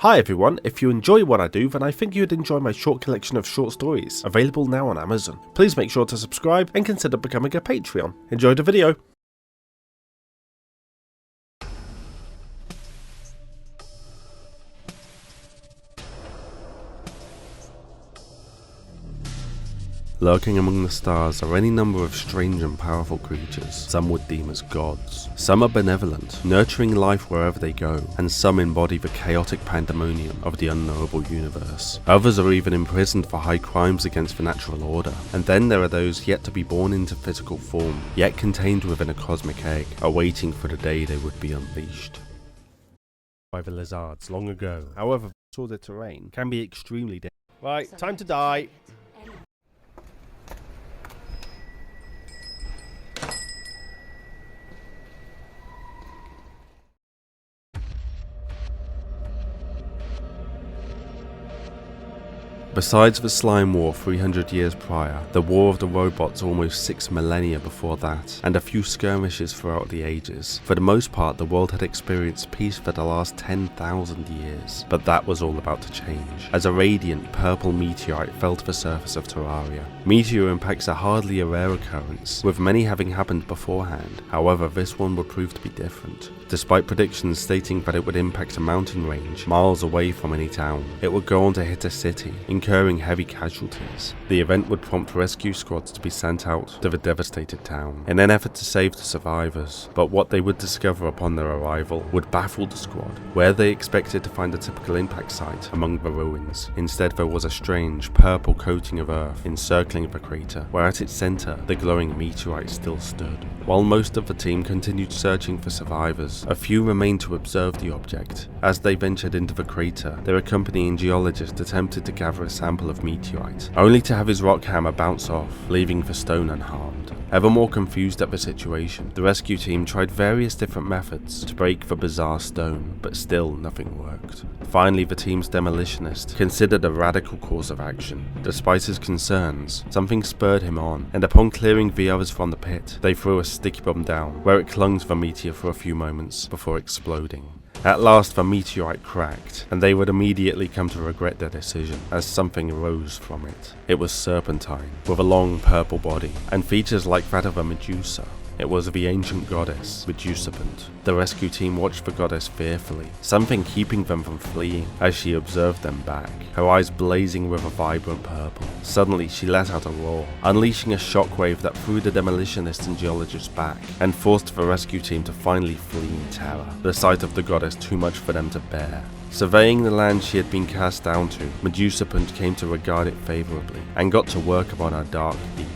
Hi everyone, if you enjoy what I do, then I think you'd enjoy my short collection of short stories, available now on Amazon. Please make sure to subscribe and consider becoming a Patreon. Enjoy the video! Lurking among the stars are any number of strange and powerful creatures some would deem as gods. Some are benevolent, nurturing life wherever they go, and some embody the chaotic pandemonium of the unknowable universe. Others are even imprisoned for high crimes against the natural order. And then there are those yet to be born into physical form, yet contained within a cosmic egg, awaiting for the day they would be unleashed. By the lizards long ago. However, the terrain can be extremely dangerous. Right, time to die. Besides the Slime War 300 years prior, the War of the Robots almost 6 millennia before that, and a few skirmishes throughout the ages, for the most part the world had experienced peace for the last 10,000 years. But that was all about to change, as a radiant purple meteorite fell to the surface of Terraria. Meteor impacts are hardly a rare occurrence, with many having happened beforehand. However, this one would prove to be different. Despite predictions stating that it would impact a mountain range miles away from any town, it would go on to hit a city, incurring heavy casualties. The event would prompt rescue squads to be sent out to the devastated town in an effort to save the survivors, but what they would discover upon their arrival would baffle the squad. Where they expected to find a typical impact site among the ruins, instead there was a strange purple coating of earth encircling the crater, where at its center the glowing meteorite still stood. While most of the team continued searching for survivors, a few remained to observe the object. As they ventured into the crater, their accompanying geologist attempted to gather a sample of meteorite, only to have his rock hammer bounce off, leaving the stone unharmed. Ever more confused at the situation, the rescue team tried various different methods to break the bizarre stone, but still nothing worked. Finally, the team's demolitionist considered a radical course of action. Despite his concerns, something spurred him on, and upon clearing the others from the pit, they threw a sticky bomb down, where it clung to the meteor for a few moments before exploding. At last the meteorite cracked, and they would immediately come to regret their decision, as something rose from it. It was serpentine, with a long purple body, and features like that of a Medusa. It was the ancient goddess, Meduserpent. The rescue team watched the goddess fearfully, something keeping them from fleeing, as she observed them back, her eyes blazing with a vibrant purple. Suddenly she let out a roar, unleashing a shockwave that threw the demolitionist and geologist back, and forced the rescue team to finally flee in terror, the sight of the goddess too much for them to bear. Surveying the land she had been cast down to, Meduserpent came to regard it favourably, and got to work upon her dark deeds.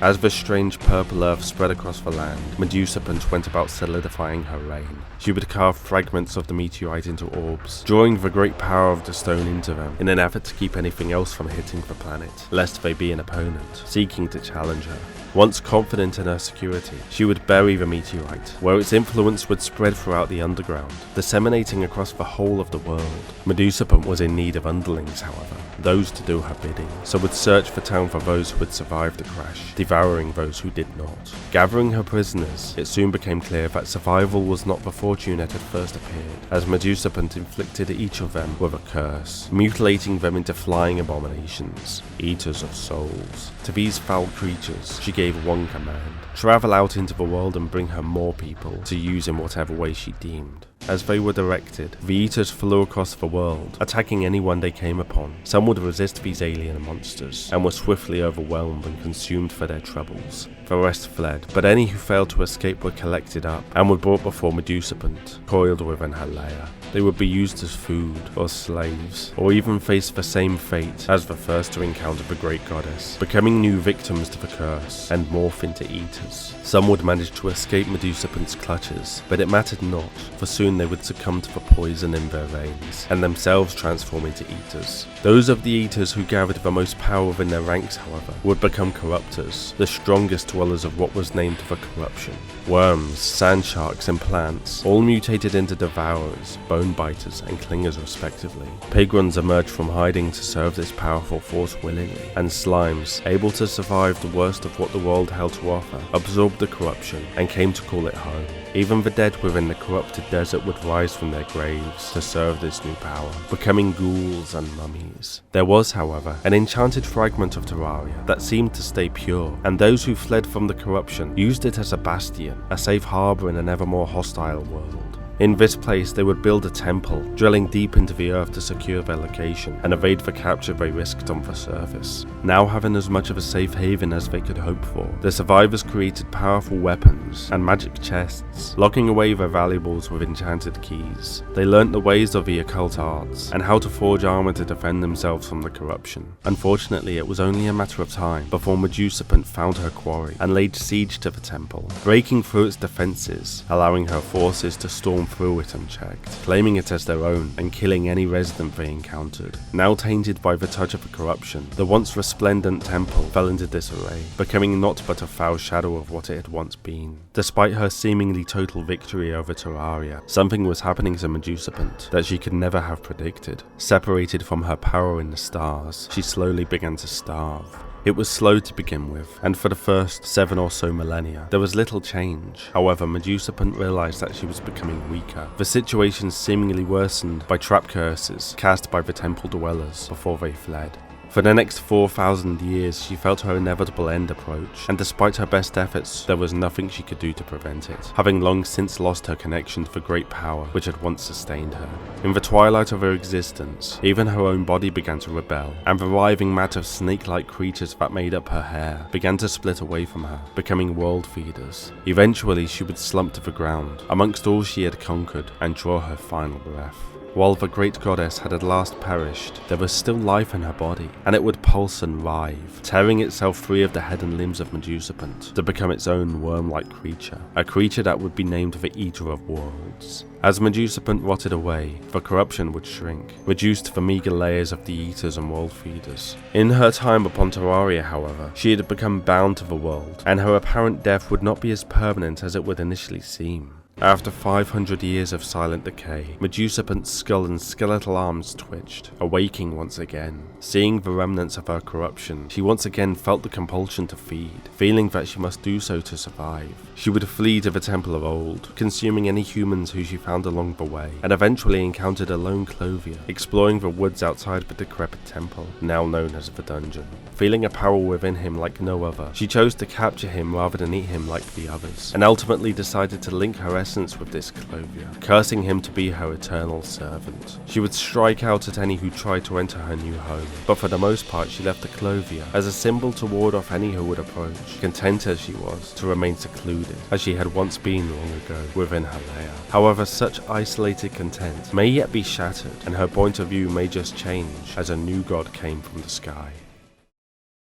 As the strange purple earth spread across the land, Meduserpent went about solidifying her reign. She would carve fragments of the meteorite into orbs, drawing the great power of the stone into them, in an effort to keep anything else from hitting the planet, lest they be an opponent, seeking to challenge her. Once confident in her security, she would bury the meteorite, where its influence would spread throughout the underground, disseminating across the whole of the world. Meduserpent was in need of underlings, however, those to do her bidding, so would search the town for those who had survived the crash, devouring those who did not. Gathering her prisoners, it soon became clear that survival was not the fortune that had first appeared, as Meduserpent inflicted each of them with a curse, mutilating them into flying abominations, eaters of souls. To these foul creatures, she gave one command: travel out into the world and bring her more people to use in whatever way she deemed. As they were directed, the eaters flew across the world, attacking anyone they came upon. Some would resist these alien monsters, and were swiftly overwhelmed and consumed for their troubles. The rest fled, but any who failed to escape were collected up, and were brought before Meduserpent, coiled within her lair. They would be used as food, or slaves, or even face the same fate as the first to encounter the great goddess, becoming new victims to the curse, and morph into eaters. Some would manage to escape Meduserpent's clutches, but it mattered not, for soon they would succumb to the poison in their veins, and themselves transform into eaters. Those of the eaters who gathered the most power within their ranks, however, would become corruptors, the strongest dwellers of what was named the corruption. Worms, sand sharks, and plants all mutated into devourers, bone biters and clingers respectively. Pigruns emerged from hiding to serve this powerful force willingly, and slimes, able to survive the worst of what the world held to offer, absorbed the corruption and came to call it home. Even the dead within the corrupted desert would rise from their graves to serve this new power, becoming ghouls and mummies. There was, however, an enchanted fragment of Terraria that seemed to stay pure, and those who fled from the corruption used it as a bastion, a safe harbour in an ever more hostile world. In this place they would build a temple, drilling deep into the earth to secure their location and evade the capture they risked on the surface. Now having as much of a safe haven as they could hope for, the survivors created powerful weapons and magic chests, locking away their valuables with enchanted keys. They learnt the ways of the occult arts and how to forge armor to defend themselves from the corruption. Unfortunately, it was only a matter of time before Meduserpent found her quarry and laid siege to the temple, breaking through its defenses, allowing her forces to storm through it unchecked, claiming it as their own and killing any resident they encountered. Now tainted by the touch of the corruption, the once resplendent temple fell into disarray, becoming not but a foul shadow of what it had once been. Despite her seemingly total victory over Terraria, something was happening to Meduserpent that she could never have predicted. Separated from her power in the stars, she slowly began to starve. It was slow to begin with, and for the first 7 or so millennia, there was little change. However, Meduserpent realized that she was becoming weaker. The situation seemingly worsened by trap curses cast by the temple dwellers before they fled. For the next 4,000 years, she felt her inevitable end approach, and despite her best efforts, there was nothing she could do to prevent it, having long since lost her connection to the great power which had once sustained her. In the twilight of her existence, even her own body began to rebel, and the writhing mat of snake-like creatures that made up her hair began to split away from her, becoming world feeders. Eventually, she would slump to the ground, amongst all she had conquered, and draw her final breath. While the great goddess had at last perished, there was still life in her body, and it would pulse and writhe, tearing itself free of the head and limbs of Meduserpent to become its own worm-like creature, a creature that would be named the Eater of Worlds. As Meduserpent rotted away, the corruption would shrink, reduced to the meagre layers of the Eaters and World Feeders. In her time upon Terraria, however, she had become bound to the world, and her apparent death would not be as permanent as it would initially seem. After 500 years of silent decay, Meduserpent's skull and skeletal arms twitched, awaking once again. Seeing the remnants of her corruption, she once again felt the compulsion to feed, feeling that she must do so to survive. She would flee to the temple of old, consuming any humans who she found along the way, and eventually encountered a lone clothier, exploring the woods outside the decrepit temple, now known as the dungeon. Feeling a power within him like no other, she chose to capture him rather than eat him like the others, and ultimately decided to link her essence with this clothier, cursing him to be her eternal servant. She would strike out at any who tried to enter her new home, but for the most part she left the clothier as a symbol to ward off any who would approach, content as she was to remain secluded, as she had once been long ago, within her lair. However, such isolated content may yet be shattered, and her point of view may just change as a new god came from the sky.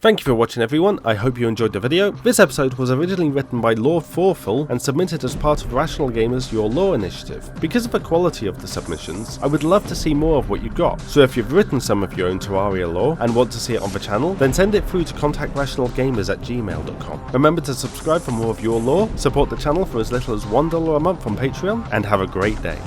Thank you for watching everyone, I hope you enjoyed the video. This episode was originally written by Lord Fawful and submitted as part of Rational Gamers Your Lore initiative. Because of the quality of the submissions, I would love to see more of what you got, so if you've written some of your own Terraria lore and want to see it on the channel, then send it through to contactrationalgamers@gmail.com. Remember to subscribe for more of your lore, support the channel for as little as $1 a month on Patreon, and have a great day.